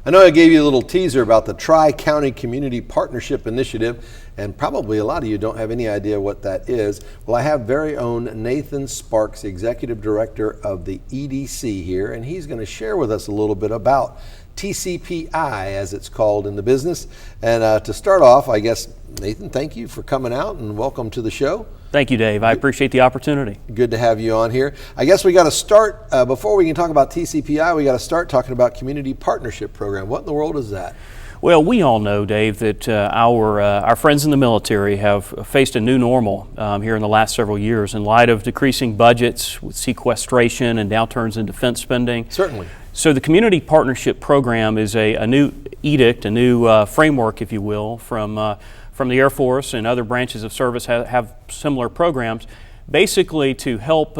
I know I gave you a little teaser about the Tri-County Community Partnership Initiative, and probably a lot of you don't have any idea what that is. Well, I have very own Nathan Sparks, Executive Director of the EDC here, and he's going to share with us a little bit about TCPI, as it's called in the business. And to start off, I guess, Nathan, thank you for coming out and welcome to the show. Thank you, Dave. I appreciate the opportunity. Good to have you on here. I guess we got to start, before we can talk about TCPI, we got to start talking about Community Partnership Program. What in the world is that? Well, we all know, Dave, that our friends in the military have faced a new normal here in the last several years in light of decreasing budgets with sequestration and downturns in defense spending. Certainly. So the Community Partnership Program is a new edict, a new framework, if you will, from the Air Force and other branches of service have similar programs, basically to help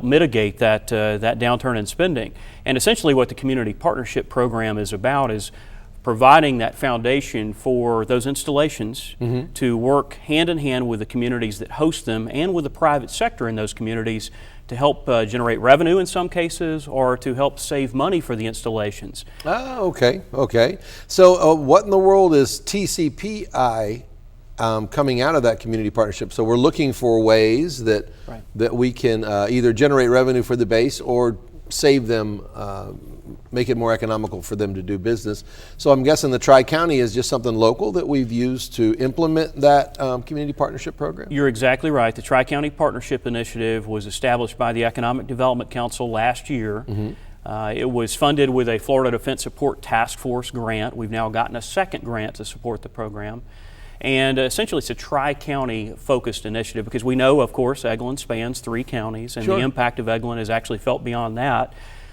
mitigate that downturn in spending. And essentially what the Community Partnership Program is about is providing that foundation for those installations to work hand in hand with the communities that host them and with the private sector in those communities to help generate revenue in some cases, or to help save money for the installations. Oh, okay. So what in the world is TCPI coming out of that community partnership? So we're looking for ways that we can either generate revenue for the base or save them, make it more economical for them to do business. So I'm guessing the Tri-County is just something local that we've used to implement that community partnership program? You're exactly right. The Tri-County Partnership Initiative was established by the Economic Development Council last year. It was funded with a Florida Defense Support Task Force grant. We've now gotten a second grant to support the program. And essentially it's a tri-county focused initiative because we know, of course, Eglin spans 3 counties, and the impact of Eglin is actually felt beyond that.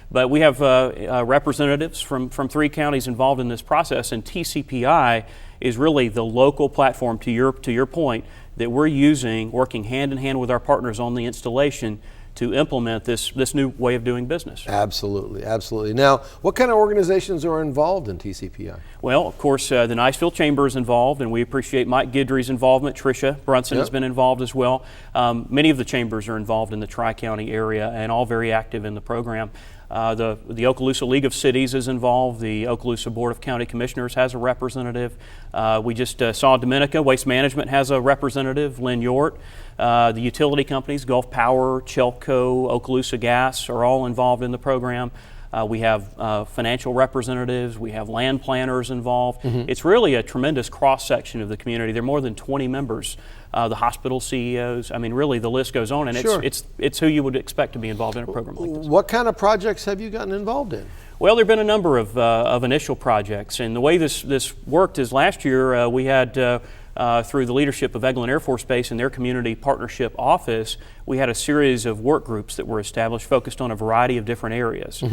But we have representatives from 3 counties involved in this process, and TCPI is really the local platform, to your point, that we're using, working hand in hand with our partners on the installation to implement this new way of doing business. Absolutely. Now, what kind of organizations are involved in TCPI? Well, of course, the Niceville Chamber is involved, and we appreciate Mike Guidry's involvement. Tricia Brunson has been involved as well. Many of the chambers are involved in the Tri-County area and all very active in the program. The Okaloosa League of Cities is involved. The Okaloosa Board of County Commissioners has a representative. We just saw Dominica Waste Management has a representative, Lynn Yort. The utility companies, Gulf Power, Chelco, Okaloosa Gas are all involved in the program. We have financial representatives, we have land planners involved. It's really a tremendous cross-section of the community. There are more than 20 members, the hospital CEOs. I mean, really the list goes on, and it's who you would expect to be involved in a program like this. What kind of projects have you gotten involved in? Well, there have been a number of initial projects, and the way this worked is last year we had through the leadership of Eglin Air Force Base and their Community Partnership Office, we had a series of work groups that were established focused on a variety of different areas.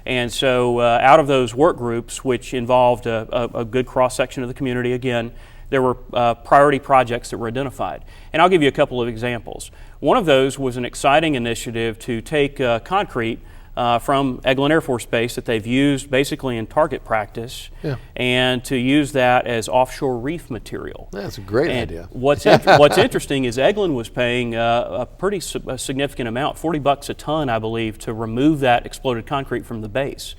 And so out of those work groups, which involved a good cross-section of the community, again, there were priority projects that were identified. And I'll give you a couple of examples. One of those was an exciting initiative to take concrete from Eglin Air Force Base that they've used basically in target practice, and to use that as offshore reef material. That's a great idea. What's interesting is Eglin was paying a pretty significant amount, $40 a ton, I believe, to remove that exploded concrete from the base.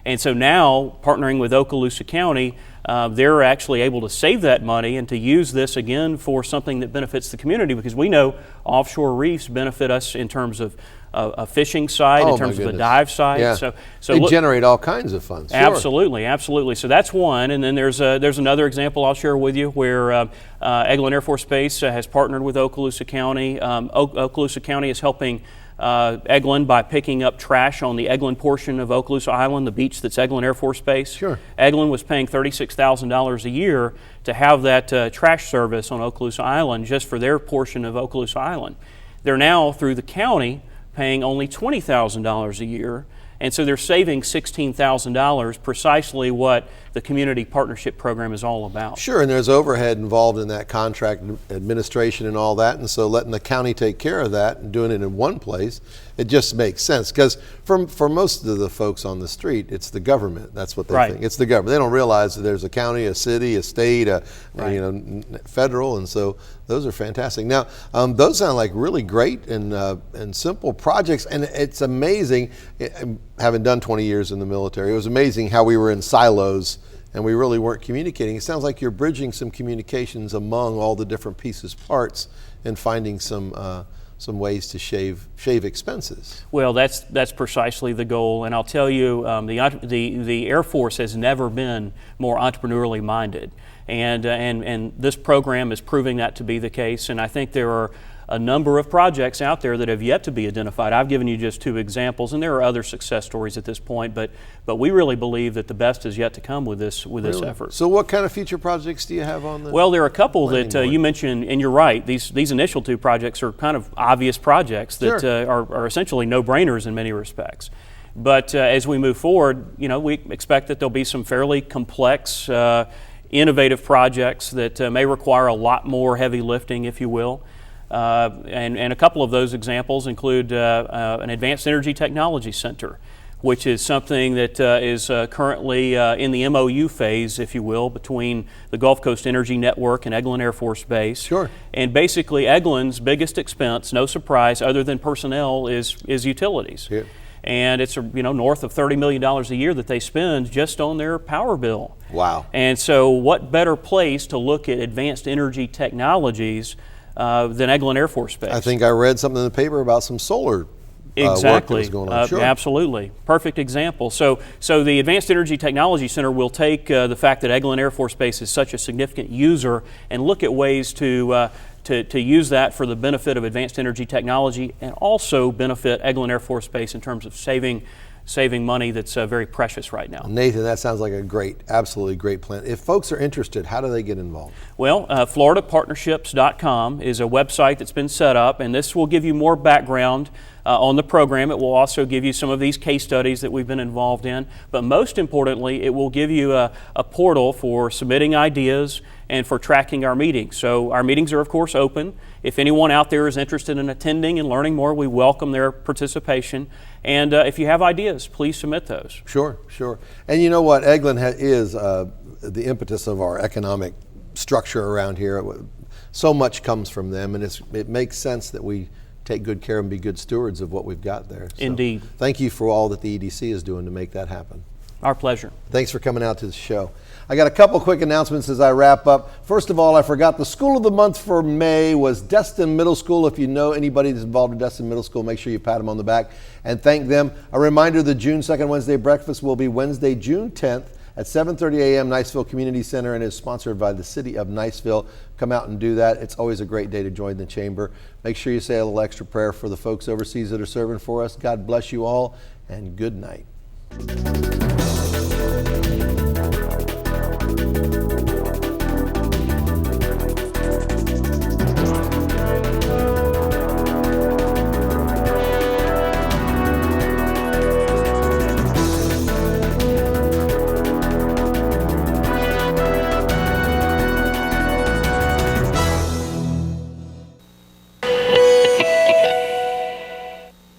And so now, partnering with Okaloosa County, they're actually able to save that money and to use this again for something that benefits the community, because we know offshore reefs benefit us in terms of a fishing site, in terms of a dive site. So they generate all kinds of funds. Absolutely. So that's one, and then there's another example I'll share with you where Eglin Air Force Base has partnered with Okaloosa County. Okaloosa County is helping Eglin by picking up trash on the Eglin portion of Okaloosa Island, the beach that's Eglin Air Force Base. Eglin was paying $36,000 a year to have that trash service on Okaloosa Island just for their portion of Okaloosa Island. They're now, through the county, paying only $20,000 a year, and so they're saving $16,000, precisely what the Community Partnership Program is all about. Sure, and there's overhead involved in that contract administration and all that, and so letting the county take care of that and doing it in one place, it just makes sense. Because for most of the folks on the street, it's the government. That's what they think. It's the government. They don't realize that there's a county, a city, a state, federal, and so those are fantastic. Now, those sound like really great and simple projects, and it's amazing. Having done 20 years in the military, it was amazing how we were in silos and we really weren't communicating. It sounds like you're bridging some communications among all the different pieces, parts, and finding some ways to shave expenses. Well, that's precisely the goal, and I'll tell you, the Air Force has never been more entrepreneurially minded, and this program is proving that to be the case. And I think there are a number of projects out there that have yet to be identified. I've given you just 2 examples, and there are other success stories at this point, but we really believe that the best is yet to come with this effort. So what kind of future projects do you have on the Well, there are a couple that board? you mentioned, and you're right. These initial 2 projects are kind of obvious projects that Sure. are essentially no-brainers in many respects. But as we move forward, we expect that there'll be some fairly complex, innovative projects that may require a lot more heavy lifting, if you will. And a couple of those examples include an Advanced Energy Technology Center, which is something that is currently in the MOU phase, if you will, between the Gulf Coast Energy Network and Eglin Air Force Base. Sure. And basically, Eglin's biggest expense, no surprise, other than personnel, is utilities. Yeah. And it's north of $30 million a year that they spend just on their power bill. Wow. And so, what better place to look at advanced energy technologies than Eglin Air Force Base? I think I read something in the paper about some solar work that was going on. Sure. Absolutely. Perfect example. So the Advanced Energy Technology Center will take the fact that Eglin Air Force Base is such a significant user and look at ways to use that for the benefit of advanced energy technology and also benefit Eglin Air Force Base in terms of saving money that's very precious right now. Nathan, that sounds like a absolutely great plan. If folks are interested, how do they get involved? Well, floridapartnerships.com is a website that's been set up, and this will give you more background on the program. It will also give you some of these case studies that we've been involved in, but most importantly, it will give you a portal for submitting ideas and for tracking our meetings. So our meetings are, of course, open. If anyone out there is interested in attending and learning more, we welcome their participation. And if you have ideas, please submit those. Sure. And you know what? Eglin is the impetus of our economic structure around here. So much comes from them, and it makes sense that we take good care and be good stewards of what we've got there. So Indeed. Thank you for all that the EDC is doing to make that happen. Our pleasure. Thanks for coming out to the show. I got a couple quick announcements as I wrap up. First of all, I forgot the school of the month for May was Destin Middle School. If you know anybody that's involved in Destin Middle School, make sure you pat them on the back and thank them. A reminder, the June 2nd Wednesday breakfast will be Wednesday, June 10th at 7:30 a.m. Niceville Community Center and is sponsored by the City of Niceville. Come out and do that. It's always a great day to join the chamber. Make sure you say a little extra prayer for the folks overseas that are serving for us. God bless you all and good night.